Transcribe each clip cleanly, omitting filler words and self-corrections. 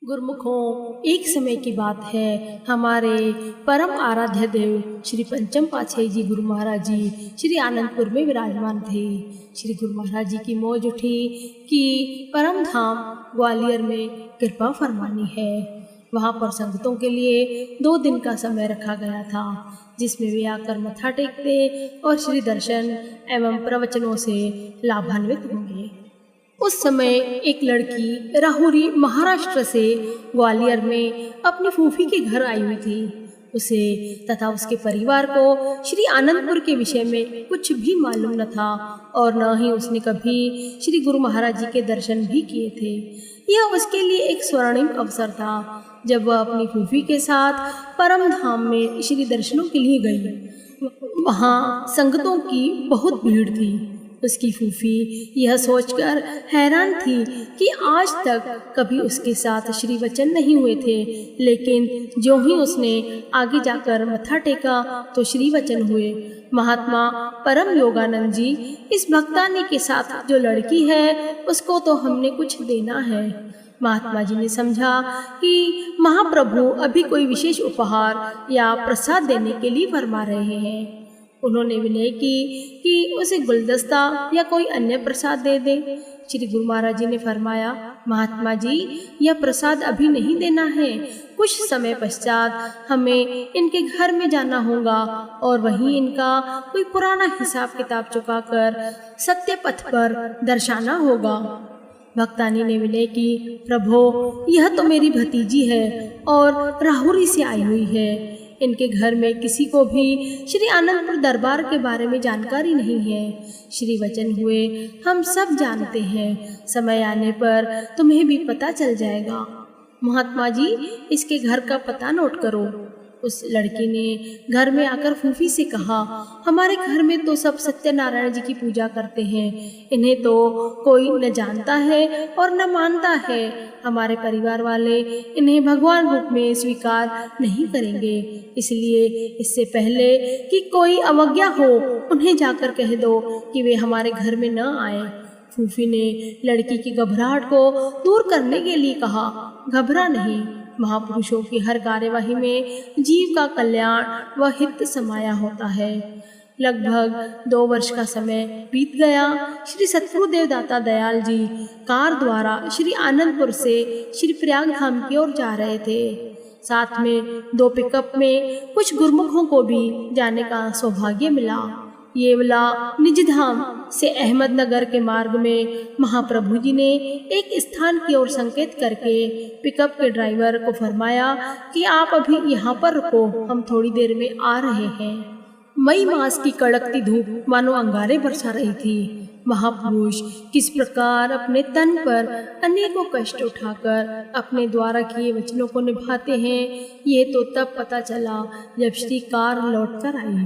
गुरुमुखों, एक समय की बात है। हमारे परम आराध्य देव श्री पंचम पातशाही जी गुरु महाराज जी श्री आनंदपुर में विराजमान थे। श्री गुरु महाराज जी की मौज उठी कि परम धाम ग्वालियर में कृपा फरमानी है। वहाँ पर संगतों के लिए 2 दिन का समय रखा गया था, जिसमें वे आकर मत्था टेकते और श्री दर्शन एवं प्रवचनों से लाभान्वित होंगे। उस समय एक लड़की राहुरी महाराष्ट्र से ग्वालियर में अपनी फूफी के घर आई हुई थी। उसे तथा उसके परिवार को श्री आनंदपुर के विषय में कुछ भी मालूम न था और न ही उसने कभी श्री गुरु महाराज जी के दर्शन भी किए थे। यह उसके लिए एक स्वर्णिम अवसर था जब वह अपनी फूफी के साथ परम धाम में श्री दर्शनों के लिए गई। वहाँ संगतों की बहुत भीड़ थी। उसकी फूफी यह सोचकर हैरान थी कि आज तक कभी उसके साथ श्री वचन नहीं हुए थे, लेकिन जो ही उसने आगे जाकर मत्था टेका तो श्री वचन हुए। महात्मा परम योगानंद जी, इस भक्तानी के साथ जो लड़की है उसको तो हमने कुछ देना है। महात्मा जी ने समझा कि महाप्रभु अभी कोई विशेष उपहार या प्रसाद देने के लिए फरमा रहे हैं। उन्होंने विनय की कि उसे गुलदस्ता या कोई अन्य प्रसाद दे दे। श्री गुरु महाराज जी ने फरमाया, महात्मा जी, यह प्रसाद अभी नहीं देना है। कुछ समय पश्चात हमें इनके घर में जाना होगा और वहीं इनका कोई पुराना हिसाब किताब चुकाकर सत्य पथ पर दर्शाना होगा। भक्तानी ने विनय की, प्रभो, यह तो मेरी भतीजी है और राहुरी से आई हुई है। इनके घर में किसी को भी श्री आनंदपुर दरबार के बारे में जानकारी नहीं है। श्री वचन हुए हम सब जानते हैं, समय आने पर तुम्हें भी पता चल जाएगा। महात्मा जी, इसके घर का पता नोट करो। उस लड़की ने घर में आकर फूफी से कहा, हमारे घर में तो सब सत्यनारायण जी की पूजा करते हैं, इन्हें तो कोई न जानता है और न मानता है। हमारे परिवार वाले इन्हें भगवान रूप में स्वीकार नहीं करेंगे, इसलिए इससे पहले कि कोई अवज्ञा हो उन्हें जाकर कह दो कि वे हमारे घर में न आए। फूफी ने लड़की की घबराहट को दूर करने के लिए कहा, घबरा नहीं, महापुरुषों की हर कार्यवाही में जीव का कल्याण व हित समाया होता है। लगभग 2 वर्ष का समय बीत गया। श्री सतगुरुदेव दाता दयाल जी कार द्वारा श्री आनंदपुर से श्री प्रयाग धाम की ओर जा रहे थे। साथ में 2 पिकअप में कुछ गुरुमुखों को भी जाने का सौभाग्य मिला। येवला निजधाम से अहमदनगर के मार्ग में महाप्रभु जी ने एक स्थान की ओर संकेत करके पिकअप के ड्राइवर को फरमाया कि आप अभी यहाँ पर रुको, हम थोड़ी देर में आ रहे हैं। मई मास की कड़कती धूप मानो अंगारे बरसा रही थी। महापुरुष किस प्रकार अपने तन पर अनेकों कष्ट उठाकर अपने द्वारा किए वचनों को निभाते हैं, ये तो तब पता चला जब श्री कार लौट कर आई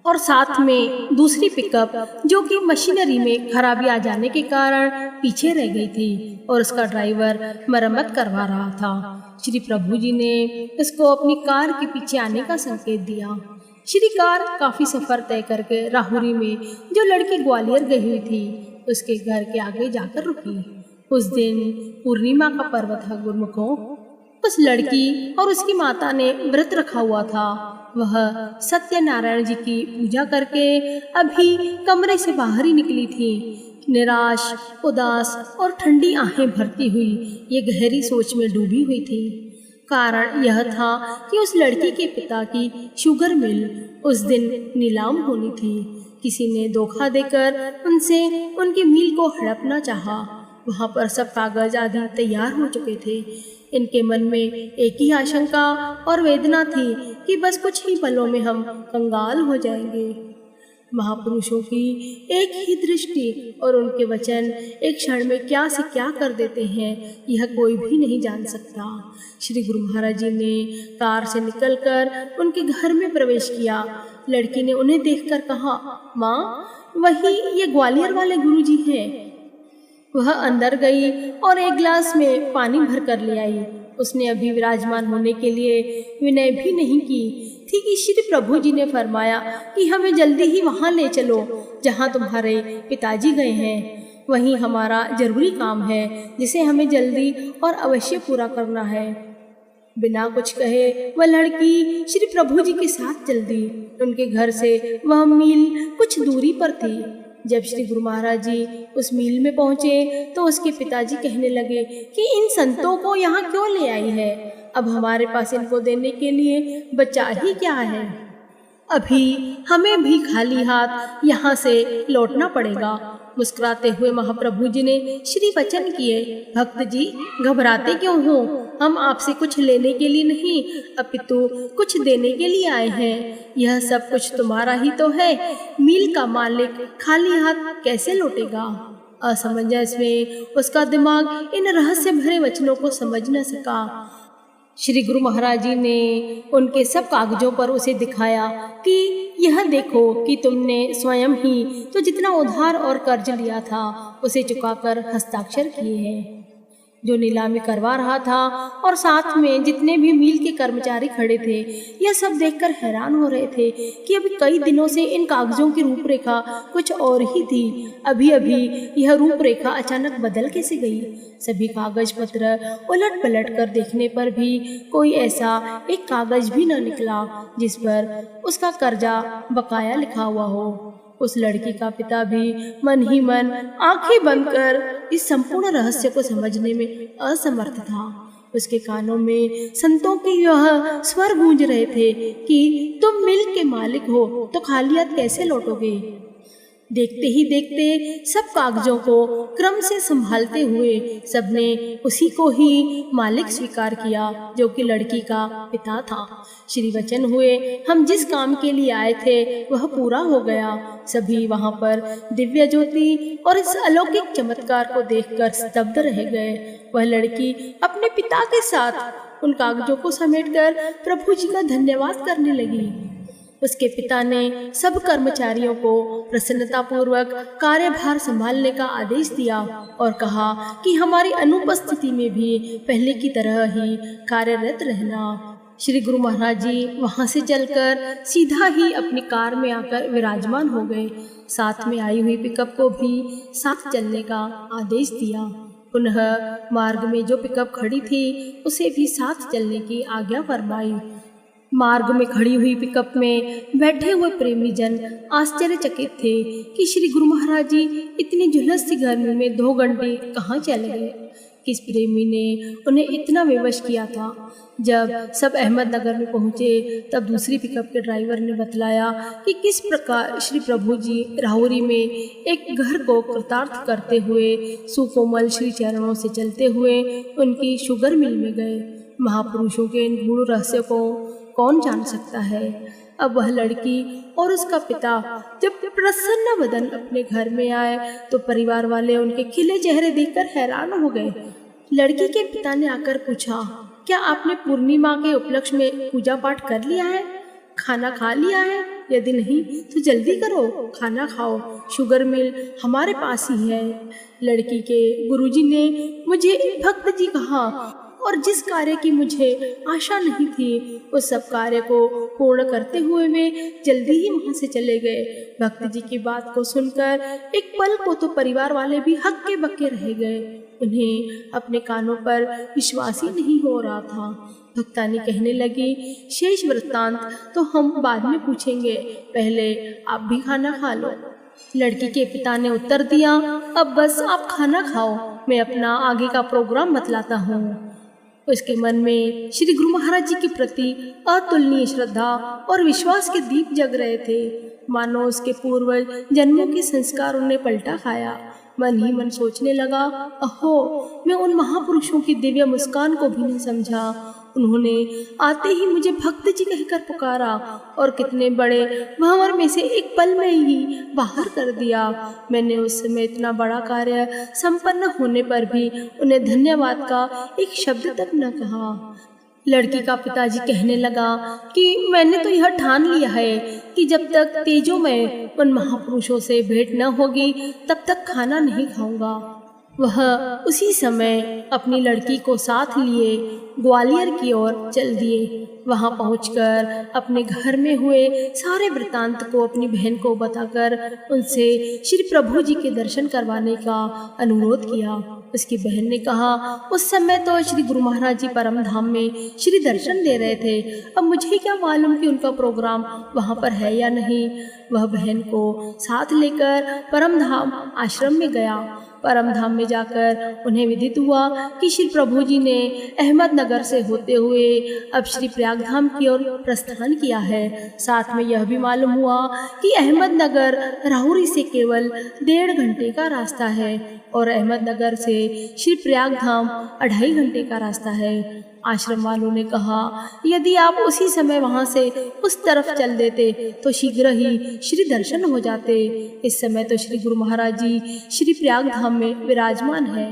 और साथ में दूसरी पिकअप जो कि मशीनरी में खराबी आ जाने के कारण पीछे रह गई थी और उसका ड्राइवर मरम्मत करवा रहा था। श्री प्रभु जी ने इसको अपनी कार के पीछे आने का संकेत दिया। श्री कार काफी सफर तय करके राहुरी में जो लड़की ग्वालियर गई हुई थी उसके घर के आगे जाकर रुकी। उस दिन पूर्णिमा का पर्व था। गुरुमुखों, उस लड़की और उसकी माता ने व्रत रखा हुआ था। वह सत्यनारायण जी की पूजा करके अभी कमरे से बाहर ही निकली थी। निराश, उदास और ठंडी आंखें भरती हुई ये गहरी सोच में डूबी हुई थी। कारण यह था कि उस लड़की के पिता की शुगर मिल उस दिन नीलाम होनी थी। किसी ने धोखा देकर उनसे उनकी मिल को हड़पना चाहा। वहाँ पर सब कागज आदि तैयार हो चुके थे। इनके मन में एक ही आशंका और वेदना थी कि बस कुछ ही पलों में हम कंगाल हो जाएंगे। महापुरुषों की एक ही दृष्टि और उनके वचन एक क्षण में क्या से क्या कर देते हैं, यह कोई भी नहीं जान सकता। श्री गुरु महाराज जी ने कार से निकलकर उनके घर में प्रवेश किया। लड़की ने उन्हें देखकर कहा, माँ, वही ये ग्वालियर वाले गुरु जी हैं। वह अंदर गई और एक गिलास में पानी भर कर ले आई। उसने अभी विराजमान होने के लिए विनय भी नहीं की थी कि श्री प्रभु जी ने फरमाया कि हमें जल्दी ही वहाँ ले चलो जहाँ तुम्हारे पिताजी गए हैं। वही हमारा जरूरी काम है जिसे हमें जल्दी और अवश्य पूरा करना है। बिना कुछ कहे वह लड़की श्री प्रभु जी के साथ चल दी। उनके घर से वह मील कुछ दूरी पर थी। जब श्री गुरु महाराज जी उस मील में पहुंचे तो उसके पिताजी कहने लगे कि इन संतों को यहाँ क्यों ले आई है? अब हमारे पास इनको देने के लिए बचा ही क्या है? अभी हमें भी खाली हाथ यहाँ से लौटना पड़ेगा। मुस्कुराते हुए महाप्रभु जी ने श्री वचन किए, भक्त जी घबराते क्यों हो? हम आपसे कुछ लेने के लिए नहीं अपितु कुछ देने के लिए आए हैं। यह सब कुछ तुम्हारा ही तो है। मील का मालिक खाली हाथ कैसे लौटेगा? असमंजस में उसका दिमाग इन रहस्य भरे वचनों को समझ न सका। श्री गुरु महाराज जी ने उनके सब कागजों पर उसे दिखाया कि यह देखो कि तुमने स्वयं ही तो जितना उधार और कर्ज लिया था उसे चुकाकर हस्ताक्षर किए हैं। जो नीलामी करवा रहा था और साथ में जितने भी मील के कर्मचारी खड़े थे यह सब देखकर हैरान हो रहे थे कि अभी कई दिनों से इन कागजों की रूपरेखा कुछ और ही थी। अभी अभी यह रूपरेखा अचानक बदल कैसे गई? सभी कागज पत्र उलट पलट कर देखने पर भी कोई ऐसा एक कागज भी न निकला जिस पर उसका कर्जा बकाया लिखा हुआ हो। उस लड़की का पिता भी मन ही मन आंखें बंद कर इस संपूर्ण रहस्य को समझने में असमर्थ था। उसके कानों में संतों के यह स्वर गूंज रहे थे कि तुम मिल के मालिक हो तो खाली हाथ कैसे लौटोगे? देखते ही देखते सब कागजों को क्रम से संभालते हुए सबने उसी को ही मालिक स्वीकार किया जो कि लड़की का पिता था। श्री वचन हुए, हम जिस काम के लिए आए थे वह पूरा हो गया। सभी वहां पर दिव्य ज्योति और इस अलौकिक चमत्कार को देखकर स्तब्ध रह गए। वह लड़की अपने पिता के साथ उन कागजों को समेटकर प्रभु जी का धन्यवाद करने लगी। उसके पिता ने सब कर्मचारियों को प्रसन्नतापूर्वक कार्यभार संभालने का आदेश दिया और कहा कि हमारी अनुपस्थिति में भी पहले की तरह ही कार्यरत रहना। श्री गुरु महाराज जी वहां से चलकर सीधा ही अपनी कार में आकर विराजमान हो गए। साथ में आई हुई पिकअप को भी साथ चलने का आदेश दिया। पुनः मार्ग में जो पिकअप खड़ी थी उसे भी साथ चलने की आज्ञा फरमाई। मार्ग में खड़ी हुई पिकअप में बैठे हुए प्रेमी जन आश्चर्यचकित थे कि श्री गुरु महाराज जी इतनी झुलसती गर्मी में 2 घंटे कहाँ चले गए। किस प्रेमी ने उन्हें इतना विवश किया था? जब सब अहमदनगर में पहुँचे तब दूसरी पिकअप के ड्राइवर ने बतलाया कि किस प्रकार श्री प्रभु जी राहुरी में एक घर को कृतार्थ करते हुए सुकोमल श्री चरणों से चलते हुए उनकी शुगर मिल में गए। महापुरुषों के इन गूढ़ रहस्य को कौन जान सकता है? अब वह लड़की और उसका पिता जब प्रसन्न बदन अपने घर में आए तो परिवार वाले उनके खिले चेहरे देखकर हैरान हो गए। लड़की के पिता ने आकर पूछा, क्या आपने पूर्णिमा के उपलक्ष्य में पूजा पाठ कर लिया है? खाना खा लिया है? यदि नहीं तो जल्दी करो, खाना खाओ, शुगर मिल हमारे पास ही है। लड़की के गुरुजी ने मुझे भक्त जी कहा और जिस कार्य की मुझे आशा नहीं थी उस सब कार्य को पूर्ण करते हुए वे जल्दी ही वहां से चले गए। भक्त जी की बात को सुनकर एक पल को तो परिवार वाले भी हक्के बक्के रह गए। उन्हें अपने कानों पर विश्वास ही नहीं हो रहा था। भक्तानी कहने लगी, शेष वृत्तांत तो हम बाद में पूछेंगे, पहले आप भी खाना खा लो। लड़की के पिता ने उत्तर दिया, अब बस आप खाना खाओ, मैं अपना आगे का प्रोग्राम बतलाता हूँ। उसके मन में श्री गुरु महाराज जी के प्रति अतुलनीय श्रद्धा और विश्वास के दीप जग रहे थे। मानो उसके पूर्व जन्मों के संस्कारों ने पलटा खाया। मन ही मन सोचने लगा, अहो मैं उन महापुरुषों की दिव्य मुस्कान को भी नहीं समझा। उन्होंने आते ही मुझे भक्त जी कहकर पुकारा और कितने बड़े भंवर में से एक पल में ही बाहर कर दिया। मैंने उस समय इतना बड़ा कार्य संपन्न होने पर भी उन्हें धन्यवाद का एक शब्द तक न कहा। लड़की का पिताजी कहने लगा कि मैंने तो यह ठान लिया है कि जब तक तेजो में उन महापुरुषों से भेंट न होगी तब तक खाना नहीं खाऊंगा। वह उसी समय अपनी लड़की को साथ लिए ग्वालियर की ओर चल दिए। वहां पहुंचकर अपने घर में हुए सारे वृतांत को अपनी बहन को बताकर उनसे श्री प्रभु जी के दर्शन करवाने का अनुरोध किया। उसकी बहन ने कहा, उस समय तो श्री गुरु महाराज जी परम धाम में श्री दर्शन दे रहे थे, अब मुझे क्या मालूम कि उनका प्रोग्राम वहां पर है या नहीं। वह बहन को साथ लेकर परम धाम आश्रम में गया। परम धाम में जाकर उन्हें विदित हुआ कि श्री प्रभु जी ने अहमदनगर से होते हुए अब श्री प्रयाग धाम की ओर प्रस्थान किया है। साथ में यह भी मालूम हुआ कि अहमदनगर राहुरी से केवल 1.5 घंटे का रास्ता है और अहमदनगर से श्री प्रयाग धाम 2.5 घंटे का रास्ता है। आश्रम वालों ने कहा, यदि आप उसी समय वहां से उस तरफ चल देते तो शीघ्र ही श्री दर्शन हो जाते। इस समय तो श्री गुरु महाराज जी श्री प्रयाग धाम में विराजमान है।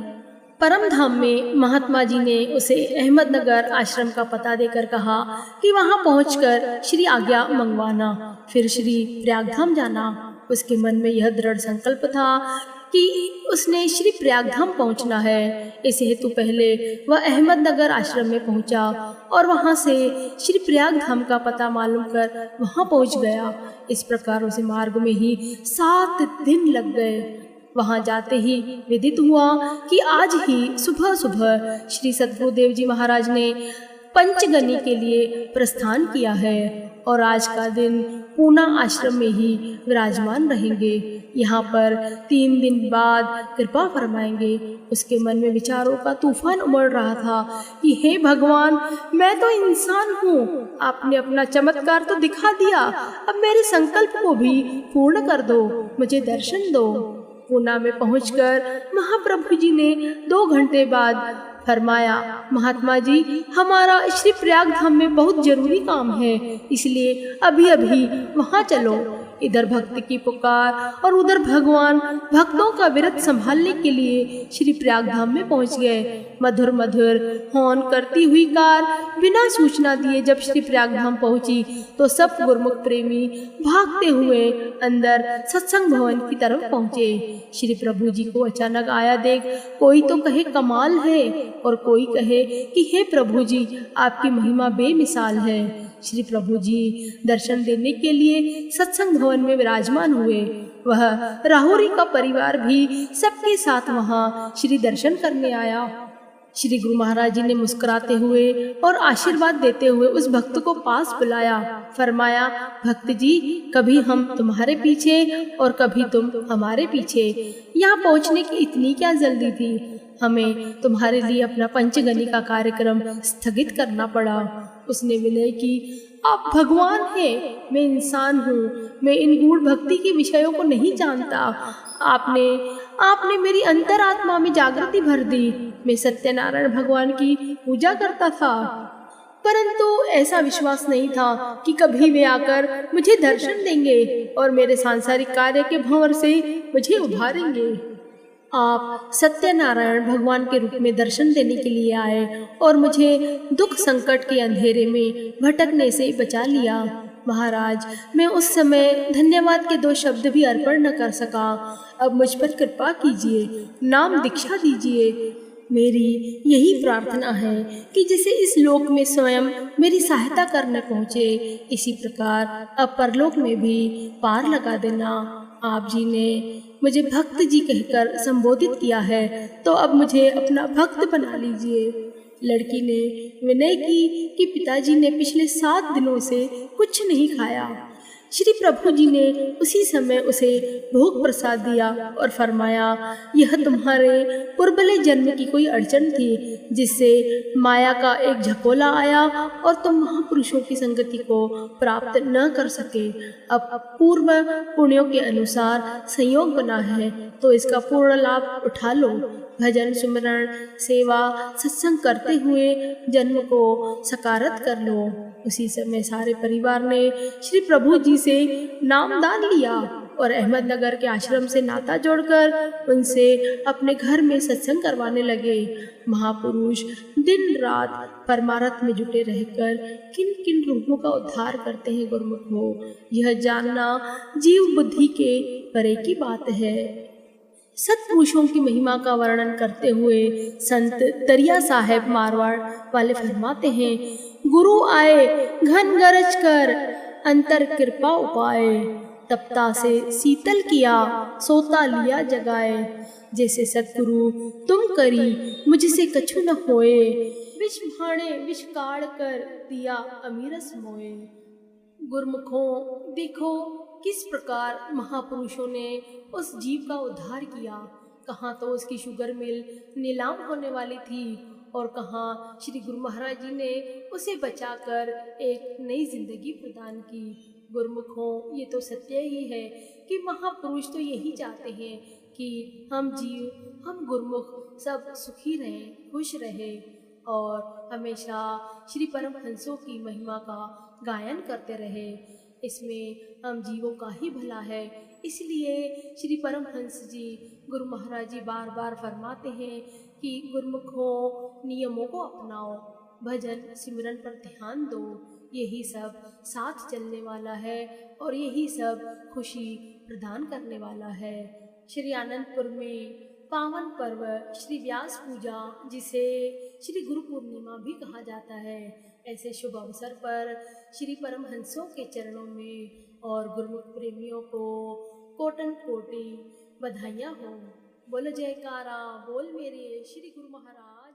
परम धाम में महात्मा जी ने उसे अहमदनगर आश्रम का पता देकर कहा कि वहां पहुंचकर श्री आज्ञा मंगवाना, फिर श्री प्रयाग धाम जाना। उसके मन में यह दृढ़ संकल्प था कि उसने श्री प्रयाग धाम पहुंचना है। इस हेतु पहले वह अहमदनगर आश्रम में पहुंचा और वहां से श्री प्रयाग धाम का पता मालूम कर वहां पहुंच गया। इस प्रकार उसे मार्ग में ही 7 दिन लग गए। वहां जाते ही विदित हुआ कि आज ही सुबह सुबह श्री सद्गुरुदेव जी महाराज ने पंचगनी के लिए प्रस्थान किया है और आज का दिन पूना आश्रम में ही विराजमान रहेंगे। यहाँ पर 3 दिन बाद कृपा फरमाएंगे। उसके मन में विचारों का तूफान उमड़ रहा था कि हे भगवान, मैं तो इंसान हूँ, आपने अपना चमत्कार तो दिखा दिया, अब मेरे संकल्प को भी पूर्ण कर दो, मुझे दर्शन दो। पूना में पहुंचकर महाप्रभु जी ने 2 घंटे बाद फरमाया, महात्मा जी, हमारा श्री प्रयाग धाम में बहुत जरूरी काम है, इसलिए अभी अभी वहां चलो। इधर भक्ति की पुकार और उधर भगवान भक्तों का विरत संभालने के लिए श्री प्रयाग धाम में पहुंच गए। मधुर मधुर हॉर्न करती हुई कार बिना सूचना दिए जब श्री प्रयाग धाम पहुंची तो सब गुरमुख प्रेमी भागते हुए अंदर सत्संग भवन की तरफ पहुंचे। श्री प्रभु जी को अचानक आया देख कोई तो कहे कमाल है और कोई कहे कि हे प्रभु जी, आपकी महिमा बेमिसाल है। श्री प्रभु जी दर्शन देने के लिए सत्संग भवन में विराजमान हुए। वह राहुरी का परिवार भी सबके साथ वहां श्री दर्शन करने आया। श्री गुरु महाराज जी ने मुस्कुराते हुए और आशीर्वाद देते हुए उस भक्त को पास बुलाया। फरमाया, भक्त जी, कभी हम तुम्हारे पीछे और कभी तुम हमारे पीछे। यहाँ पहुँचने की इतनी क्या जल्दी थी? हमें तुम्हारे लिए अपना पंचगनी का कार्यक्रम स्थगित करना पड़ा। उसने विनय की, आप भगवान हैं, मैं इंसान हूँ, मैं इन गूढ़ भक्ति के विषयों को नहीं जानता। आपने मेरी अंतरात्मा में जागृति भर दी। मैं सत्यनारायण भगवान की पूजा करता था, परंतु ऐसा विश्वास नहीं था कि कभी वे आकर मुझे दर्शन देंगे और मेरे सांसारिक कार्य के भंवर से मुझे उभारेंगे। आप सत्यनारायण भगवान के रूप में दर्शन देने के लिए आए और मुझे दुख संकट के अंधेरे में भटकने से बचा लिया। महाराज, मैं उस समय धन्यवाद के 2 शब्द भी अर्पण न कर सका। अब मुझ पर कृपा कीजिए, नाम दीक्षा दीजिए। मेरी यही प्रार्थना है कि जैसे इस लोक में स्वयं मेरी सहायता करने पहुँचे, इसी प्रकार अब परलोक में भी पार लगा देना। आप जी ने मुझे भक्त जी कहकर संबोधित किया है, तो अब मुझे अपना भक्त बना लीजिए। लड़की ने विनय की कि पिताजी ने पिछले 7 दिनों से कुछ नहीं खाया। श्री प्रभु जी ने उसी समय उसे भोग प्रसाद दिया और फरमाया, यह तुम्हारे पूर्वले जन्म की कोई अड़चन थी जिससे माया का एक झकोला आया और तुम महापुरुषों की संगति को प्राप्त न कर सके। अब पूर्व पुण्यों के अनुसार संयोग बना है तो इसका पूर्ण लाभ उठा लो। भजन, सुमरण, सेवा, सत्संग करते हुए जन्म को सकारत कर लो। उसी समय सारे परिवार ने श्री प्रभु जी से नामदान लिया और अहमदनगर के आश्रम से नाता जोड़कर उनसे अपने घर में सत्संग करवाने लगे। महापुरुष दिन रात परमारथ में जुटे रहकर किन किन रूपों का उद्धार करते हैं गुरुमुखों, यह जानना जीव बुद्धि के परे की बात है। सत्पुरुषों की महिमा का वर्णन करते हुए संत दरिया साहेब मारवाड़ वाले फरमाते हैं, गुरु आए घन गरज कर अंतर कृपा उपाय, तपता से शीतल किया सोता लिया जगाए, जैसे सतगुरु तुम करी मुझसे कछु न होए, विष भाणे विष काढ़ कर दिया अमीरस मोए। गुरमुखों देखो किस प्रकार महापुरुषों ने उस जीव का उद्धार किया। कहाँ तो उसकी शुगर मिल नीलाम होने वाली थी और कहाँ श्री गुरु महाराज जी ने उसे बचाकर एक नई जिंदगी प्रदान की। गुरमुखों ये तो सत्य ही है कि महापुरुष तो यही चाहते हैं कि हम जीव हम गुरमुख सब सुखी रहें खुश रहें और हमेशा श्री परमहंसों की महिमा का गायन करते रहे। इसमें हम जीवों का ही भला है, इसलिए श्री परमहंस जी गुरु महाराज जी बार बार फरमाते हैं कि गुरमुखों नियमों को अपनाओ, भजन सिमरन पर ध्यान दो, यही सब साथ चलने वाला है और यही सब खुशी प्रदान करने वाला है। श्री आनंदपुर में पावन पर्व श्री व्यास पूजा, जिसे श्री गुरु पूर्णिमा भी कहा जाता है, ऐसे शुभ अवसर पर श्री परमहंसों के चरणों में और गुरुमुख प्रेमियों को कोटन कोटि बधाइयाँ हो। बोल जयकारा बोल मेरे श्री गुरु महाराज।